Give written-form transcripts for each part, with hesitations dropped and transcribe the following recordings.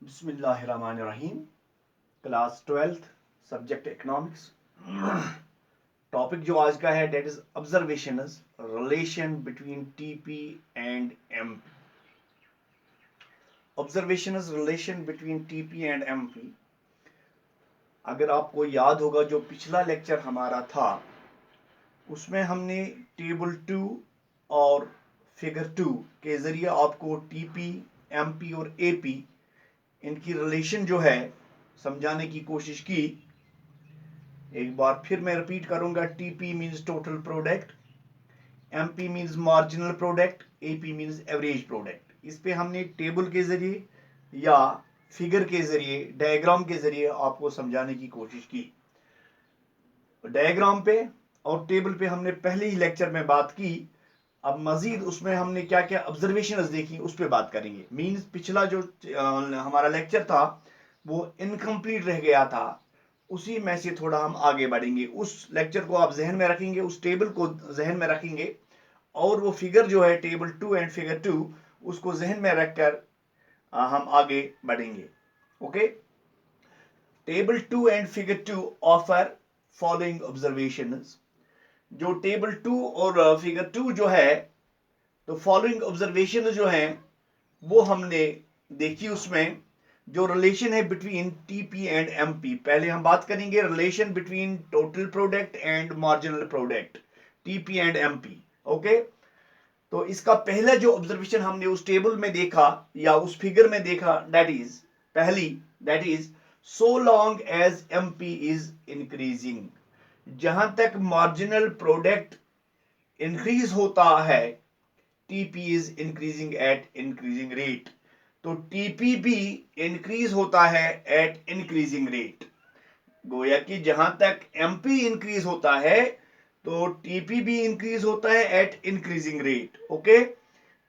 बिस्मिल्लाहिर्रहमानिर्रहीम। Class 12th subject economics. Topic जो आज का है date is observations relation between TP and MP. Observations relation between TP and MP. अगर आपको याद होगा जो पिछला लेक्चर हमारा था उसमें हमने टेबल 2 और फिगर 2 के जरिए आपको टीपी, एमपी और एपी इनकी रिलेशन जो है समझाने की कोशिश की। एक बार फिर मैं रिपीट करूंगा। TP means total product, MP means marginal product, AP means average product. इस पे हमने टेबल के जरिए या फिगर के जरिए, डायग्राम के जरिए आपको समझाने की कोशिश की। डायग्राम पे और टेबल पे हमने पहले ही लेक्चर में बात की। अब मजीद उसमें हमने क्या क्या ऑब्जर्वेशंस देखी उस पर बात करेंगे। मींस पिछला जो हमारा लेक्चर था वो इनकम्प्लीट रह गया था, उसी में से थोड़ा हम आगे बढ़ेंगे। उस लेक्चर को आप जहन में रखेंगे, उस टेबल को जहन में रखेंगे और वो फिगर जो है टेबल 2 एंड फिगर 2 उसको जहन में रखकर हम आगे बढ़ेंगे। Okay. Table 2 and figure 2 offer following observations. जो टेबल 2 और फिगर 2 जो है तो फॉलोइंग ऑब्जर्वेशन जो है वो हमने देखी। उसमें जो रिलेशन है बिटवीन टीपी एंड एमपी, पहले हम बात करेंगे relation between total product and marginal product, TP and MP. Okay. तो इसका पहला जो ऑब्जर्वेशन हमने उस टेबल में देखा या उस फिगर में देखा, that is so long as MP is increasing. जहां तक मार्जिनल प्रोडक्ट इंक्रीज होता है, TP is increasing at increasing rate. तो टीपी भी इंक्रीज होता है एट इंक्रीजिंग रेट। गोया कि जहां तक एमपी इंक्रीज होता है तो टीपी भी इंक्रीज होता है at increasing rate. Okay.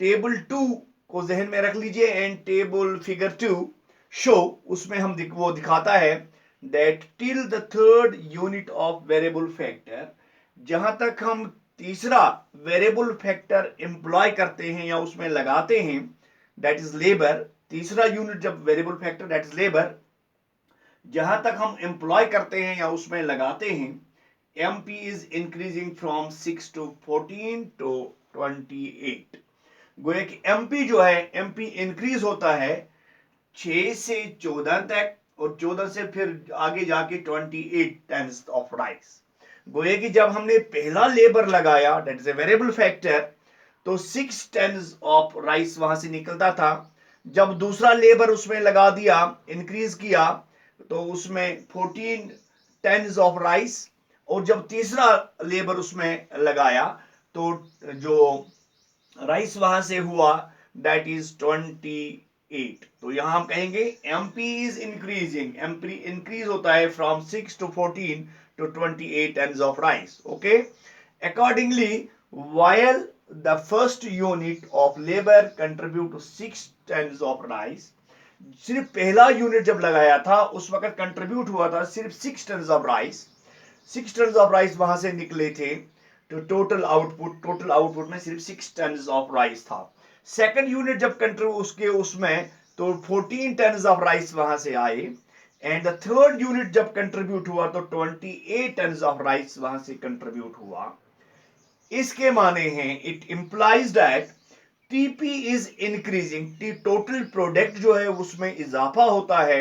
Table 2 को जहन में रख लीजिए एंड टेबल फिगर 2 शो, उसमें हम वो दिखाता है that till the third unit of variable factor, जहां तक हम तीसरा वेरिएबल फैक्टर एम्प्लॉय करते हैं या उसमें लगाते हैं, दैट इज लेबर। तीसरा यूनिट जब variable factor that is labour जहां तक हम एम्प्लॉय करते हैं या उसमें लगाते हैं, MP is increasing from 6 to 14 to 28। गोया कि एमपी जो है, एमपी इंक्रीज होता है 6 से 14 तक और 14 से फिर आगे जाके 28 टन्स ऑफ राइस। गोया कि जब हमने पहला लेबर लगाया that is a variable factor तो 6 टन्स ऑफ राइस वहां से निकलता था। जब दूसरा लेबर उसमें लगा दिया, इंक्रीज किया, तो उसमें 14 टन्स ऑफ राइस। और जब तीसरा लेबर उसमें लगाया तो जो राइस वहां से हुआ दैट इज 28। तो यहां हम कहेंगे MP is increasing, MP increase होता है from 6 to 14 to 28 tons of rice. Okay. Accordingly, while the first unit of labor contribute to 6 tons of rice, सिर्फ पहला यूनिट जब लगाया था उस वक्त कंट्रीब्यूट हुआ था सिर्फ 6 turns of rice. 6 turns of rice वहां से निकले थे। तो टोटल आउटपुट में सिर्फ 6 टन्स ऑफ राइस था। सेकंड यूनिट जब कंट्रीब्यूट उसमें तो 14 टन्स ऑफ राइस वहां से आए एंड द थर्ड यूनिट जब कंट्रीब्यूट हुआ तो 28 टन्स ऑफ राइस वहां से कंट्रीब्यूट हुआ। इसके माने हैं it implies that TP is increasing, total product जो है उसमें इजाफा होता है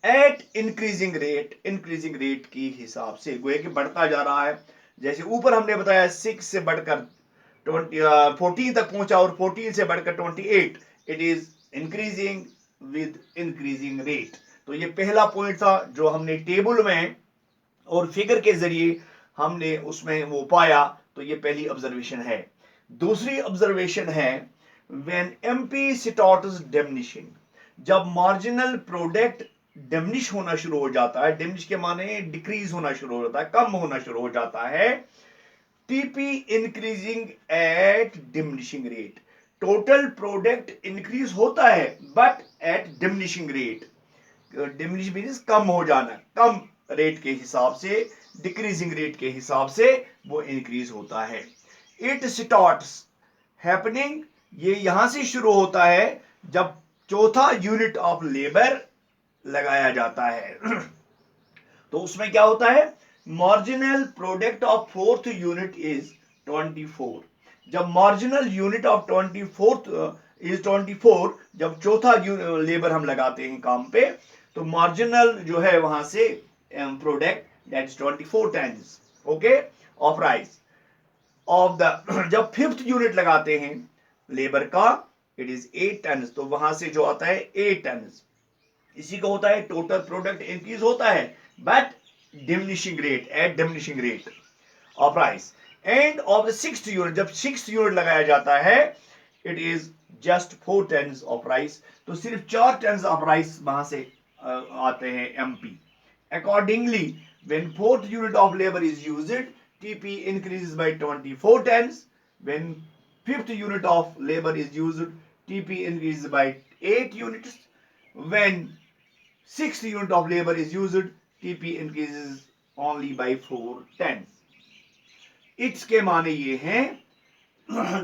एट इंक्रीजिंग रेट की हिसाब से। गोया कि बढ़ता जा रहा है। जैसे ऊपर हमने बताया 6 से बढ़कर 14 तक पहुंचा और 14 से बढ़कर 28, it is increasing with increasing rate. तो ये पहला पॉइंट था जो हमने टेबल में और फिगर के जरिए हमने उसमें वो पाया। तो ये पहली ऑब्जर्वेशन है। दूसरी ऑब्जर्वेशन है when MP starts diminishing, जब मार्जिनल प्रोडक्ट डिमिनिश होना शुरू हो जाता है, डिमिनिश के माने डिक्रीज होना शुरू हो जाता है, कम होना शुरू हो जाता है, TP increasing at diminishing rate, total product increase होता है but at diminishing rate. Diminish means कम हो जाना, कम रेट के हिसाब से, डिक्रीजिंग रेट के हिसाब से वो इंक्रीज होता है। इट स्टार्ट्स हैपनिंग, ये यहां से शुरू होता है जब चौथा यूनिट ऑफ लेबर लगाया जाता है तो उसमें क्या होता है, marginal product of fourth unit is 24। जब marginal unit of 24th is 24, जब चौथा लेबर हम लगाते हैं काम पे, तो मार्जिनल जो है वहां से product that is 24 tons, okay, of rice of the जब फिफ्थ यूनिट लगाते हैं लेबर का, इट इज 8 टन्स, तो वहां से जो आता है 8 टन्स, इसी को होता है टोटल प्रोडक्ट इंक्रीज होता है but diminishing rate, at diminishing rate of rice. And of the sixth unit, जब सिक्स्थ यूनिट लगाया जाता है, it is just 4 tons of rice, तो सिर्फ 4 टन्स ऑफ राइस वहां से आते हैं MP. Accordingly when fourth unit of labour is used, TP increases by 24 tons. When fifth unit of labour is used, TP increases by 8 units. When sixth unit of labor is used, TP increases only by 4 tens. इसके माने ये हैं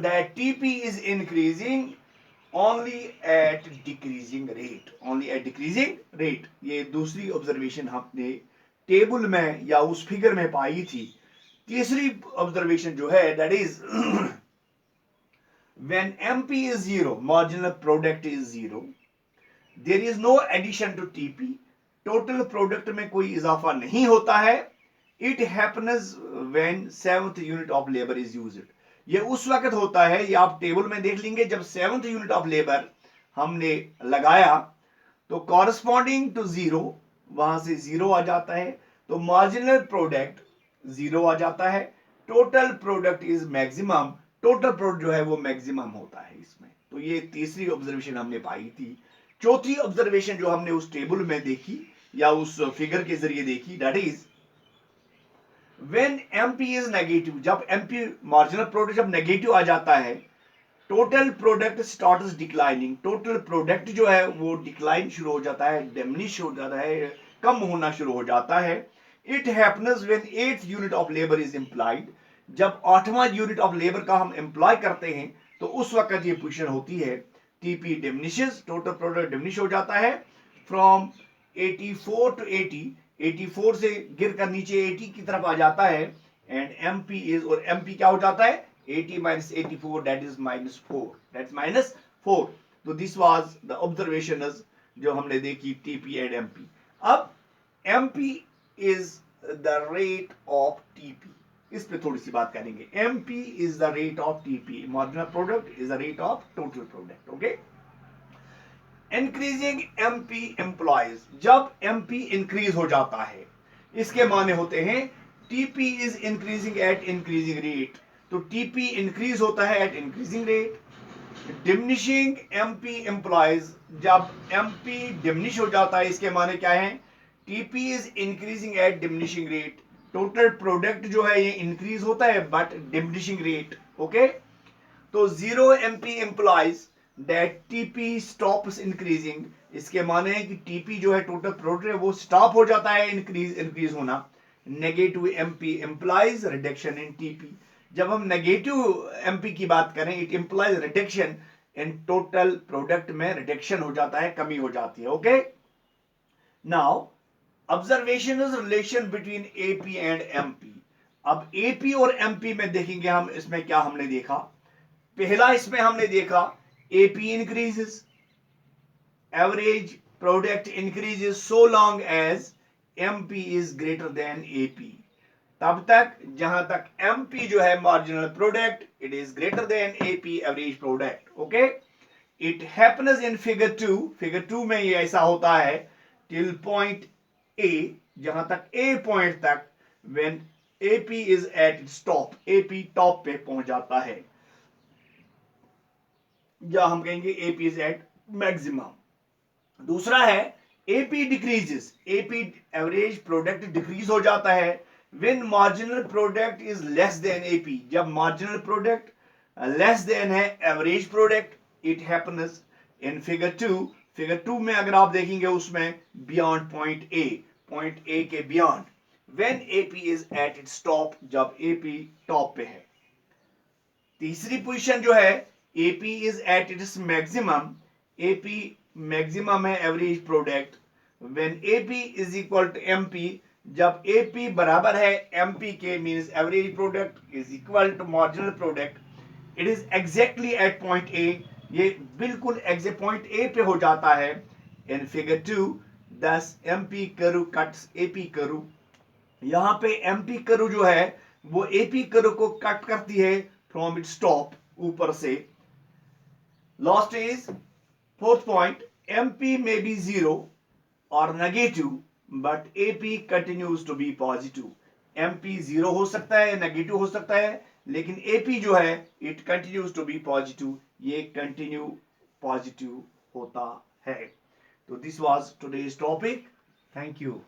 that TP is increasing only at decreasing rate, only at decreasing rate। ये दूसरी observation हमने table में या उस फिगर में पाई थी। तीसरी ऑब्जर्वेशन जो है that is when MP is 0, marginal product is 0, there is no addition to TP, total product में कोई इजाफा नहीं होता है। It happens when seventh unit of labour is used, ये उस वक्त होता है, ये आप टेबल में देख लेंगे, जब सेवंथ यूनिट ऑफ लेबर हमने लगाया तो कॉरस्पॉन्डिंग टू 0 वहां से 0 आ जाता है, तो मार्जिनल प्रोडक्ट 0 आ जाता है, total product is maximum, total product जो है वो मैक्सिमम होता है इसमें। तो ये तीसरी ऑब्जर्वेशन हमने पाई थी। चौथी ऑब्जर्वेशन जो हमने उस टेबल में देखी या उस फिगर के जरिए देखी, that is when MP is negative, जब एमपी मार्जिनल प्रोडक्ट जब नेगेटिव आ जाता है, total product starts declining, total product जो है वो डिक्लाइन शुरू हो जाता है, डिमिनिश हो जाता है, कम होना शुरू हो जाता है। It happens when eighth unit of labour is employed, जब 8वां यूनिट ऑफ लेबर का हम एम्प्लॉय करते हैं तो उस वक्त ये पोजीशन होती है, TP diminishes, total product diminish हो जाता है फ्रॉम 84 टू 80, 84 से गिरकर नीचे 80 की तरफ आ जाता है, एंड एमपी इज, और एमपी क्या हो जाता है 80 minus 84, that is -4, that's -4। तो दिस वाज द ऑब्जर्वेशन जो हमने देखी टीपी एंड एमपी। अब MP is the rate of TP, इस पे थोड़ी सी बात करेंगे। MP is the rate of TP, marginal product is the rate of total product, okay. Increasing MP implies, जब एमपी इंक्रीज हो जाता है, इसके माने होते हैं TP is increasing at increasing rate, तो टीपी इंक्रीज होता है at increasing rate. Diminishing MP implies, जब एमपी डिमिनिश हो जाता है, इसके माने क्या है, TP is increasing eight diminishing rate, total product जो है ये इंक्रीज होता है बट डिमिनिशिंग रेट, ओके। तो 0 MP employees that TP stops increasing, इसके माने है कि टीपी जो है टोटल प्रोडक्ट है वो स्टॉप हो जाता है इंक्रीज होना। Negative MP employees reduction in TP, जब हम नेगेटिव एमपी की बात करें, it implies reduction in total product में, रिडक्शन हो जाता है, कमी हो जाती है, okay. Now observation is relation between AP and MP. अब एपी और एमपी में देखेंगे हम, इसमें क्या हमने देखा, पहला इसमें हमने देखा AP increases, average product increases so long as MP is greater than AP, तब तक जहां तक एमपी जो है marginal product, it is greater than AP average product, okay. It happens in figure 2, figure 2 में ये ऐसा होता है टिल पॉइंट ए, जहां तक ए पॉइंट तक, when AP is at its top, AP top पे पहुंच जाता है, या हम कहेंगे एपी इज एट मैक्सिमम। दूसरा है AP decreases, AP average product decrease हो जाता है when marginal product is less than AP, जब marginal product less than है average product, it happens in figure 2, figure 2 में अगर आप देखेंगे उसमें beyond point A के beyond, when AP is at its top, जब AP top पे है। तीसरी पोजीशन जो है AP is at its maximum, AP maximum है average product, when AP is equal to MP, जब एपी बराबर है एमपी के, means average product is equal to marginal product, it is exactly at point A, ये बिल्कुल exact point A पे हो जाता है इन फिगर 2। दस MP curve cuts AP curve, यहां पे एमपी कर्व जो है वो एपी कर्व को कट करती है फ्रॉम इट्स टॉप, ऊपर से। Last is fourth point, MP में बी जीरो और negative but AP continues to be positive. MP zero हो सकता है, नेगेटिव हो सकता है, लेकिन एपी जो है it continues to be positive, ये कंटिन्यू पॉजिटिव होता है। तो this was today's topic. Thank you.